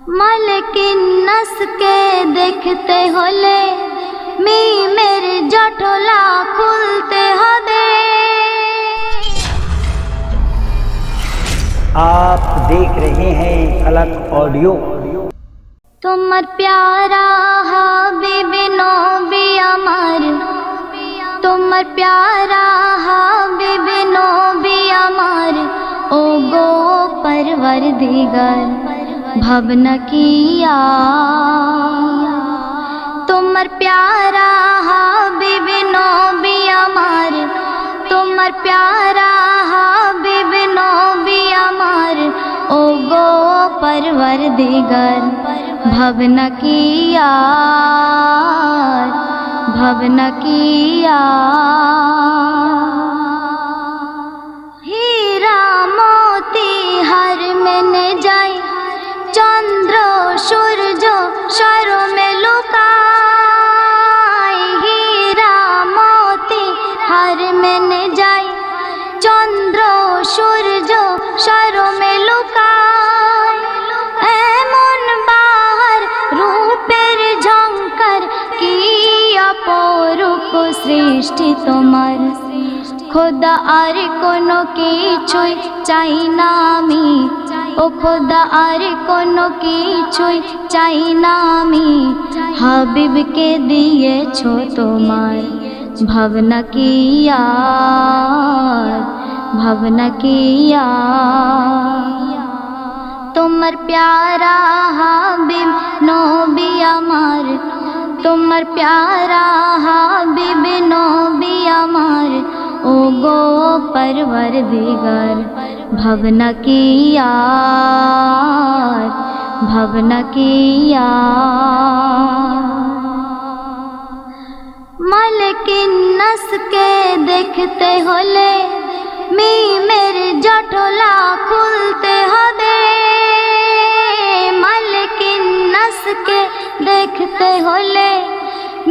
মালিকিন নাসকে দেখতে হলে মিমের জটলা খুলতে হবে। आप देख रहे हैं अलग ऑडियो। তোমার প্যারা হাবিব নবী আমার, তোমার প্যারা হাবিব নবী আমার, ও গো পরওয়ারদিগার ভাবনা কিয়া। তোমার প্যারা হাবিব নবী আমার, তোমার প্যারা হাবিব নবী আমার, ও গো পরওয়ারদিগার ভাবনা কিয়া, ভাবনা কিয়া। হীরা মোতি হার মেনে যায়, চন্দ্র সূর্য শরমে লুকায়। হীরা মোতি হার মেনে যায়, চন্দ্র সূর্য শরমে লুকায়। এমন বাহার রূপের ঝংকার, কি অপরূপ সৃষ্টি তোমার। খোদা আর কোনো কিছুই চাই না আমি, ও খোদা আর কোনো কিছুই চাই না আমি, হাবিবকে দিয়েছো তোমার ভাবনা কিয়া, ভাবনা কিয়া। তোমার প্যারা হাবিব নবী আমার, তোমার প্যারা হাবিব নবী আমার, ও গো পরওয়ারদিগার ভাবনা কিয়া, ভাবনা কিয়া। মালিকিন নাসকে দেখতে হলে মিমের জটলা খুলতে হবে। মালিকিন নাসকে দেখতে হলে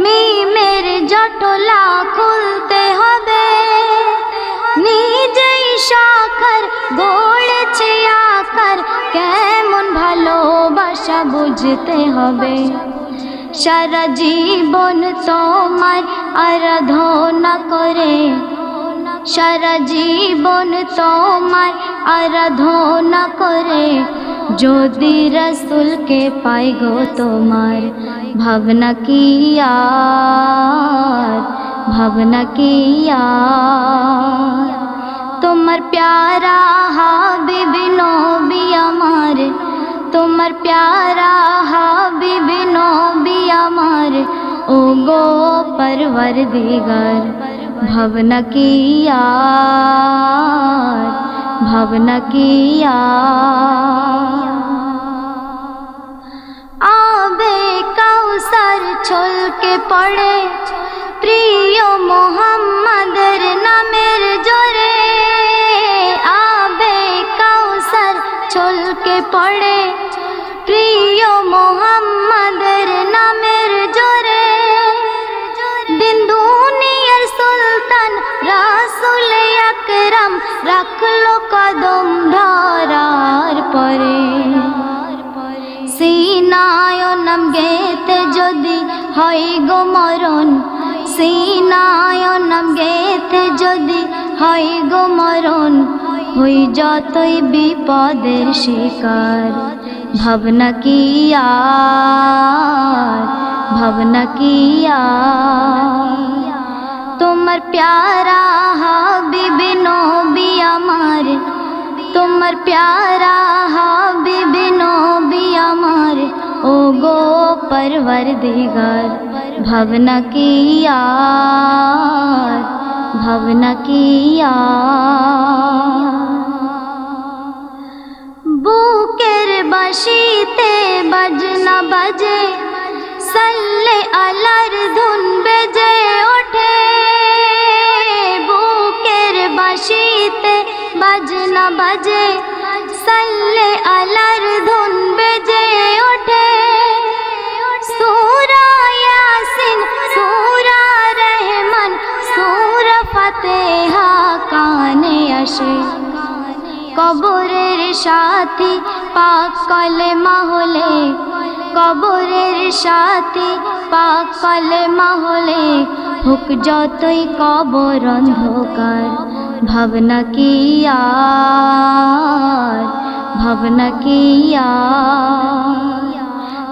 মিমের জটলা খুলতে হবে। নিজেই সাকার গড়েছে আকার, কেমন ভালোবাসা বুঝতে হবে। সারা জীবন তোমার আরাধনা করে, সারা জীবন তোমার আরাধনা করে, যদি রসুলকে পাই গো তোমার ভাবনা কিয়া, ভাবনা কিয়া। তোমার প্যারা হাবিব নবী আমার, তোমার প্যারা হাবিব নবী আমার, ও গো পরওয়ারদিগার ভাবনা কিয়া, ভাবনা কিয়া। আবে কাউসার ছলকে পড়ে প্রিয় মোহাম্মদের নামের জোরে। আবে কাউসার ছলকে পড়ে প্রিয় মোহাম্মদের নামের জোরে। দিন দুনিয়ার সুলতান রাসূল আকরাম রাখলো কদম ধরার পরে। সিনায় নাম গেতে যদি হয় গো মরণ, সিনায় নাম গেতে যদি হয় গো মরণ, হই যতই বিপদের শিকার ভাবনা কিয়া, ভাবনা কিয়া। তোমার প্যারা হাবিব নবী আমার, তোমার প্যারা হাবিব নবী আমার, ও গো পরওয়ারদিগার ভাবনা কিয়া, ভাবনা কিয়া। বুকের বাঁশিতে বাজনা বাজে, সাল্লে আলার ধুন বেজে ওঠে। বুকের বাঁশিতে বাজনা বাজে, সাল্লে আলার ধুন বেজে ওঠে। সূরা ইয়াসিন, সূরা রহমান, সূরা ফাতিহা কানে আসে। কবরের সাথী পাক কলেমা হলে কবরের সাথে পাক কালেমা হলে হোক যতই কবর অন্ধকার, ভাবনা কি আর, ভাবনা কি আর।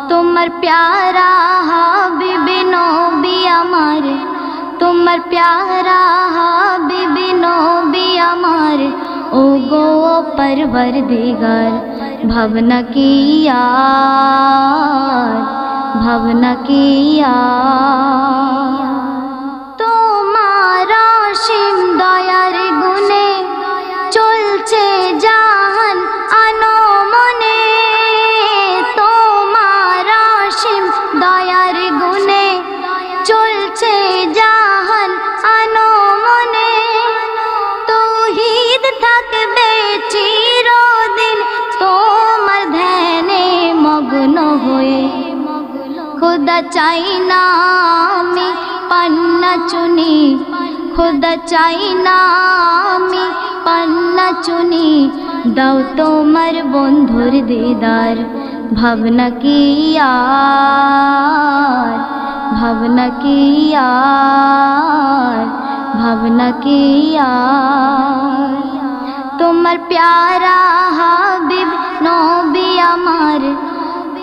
তোমার প্যারা হাবিবি নবী আমার, তোমার প্যারা হাবিবি নবী আমার, ও গো পরवरदिगार, ভাবনা কি আর, ভাবনা কি আর। তোমার অসীম দয়ার গুণে চলছে জাহান আনমনে, তোমার অসীম দয়ার গুণে চলছে জাহান আনমনে। তৌহিদ থাকবে চিরদিন তোমার ধ্যানে মগ্ন হয়ে, খুদা চাই না আমি পান্না চুনি, খুদা চাই না আমি পান্না চুনি, দাও তোমার বন্ধুর দিদার, ভাবনা কি আর, ভাবনা কি আর, ভাবনা কি আর। তোমার প্যারা হাবিব নবী আমার,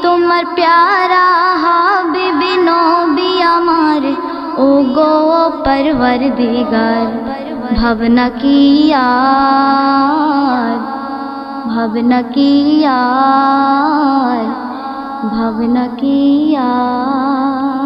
তোমার প্যারা হাবিবি নবী আমার, ও গো পরवरदिगार, ভাবনা কি আর, ভাবনা কি আর, ভাবনা কি আর।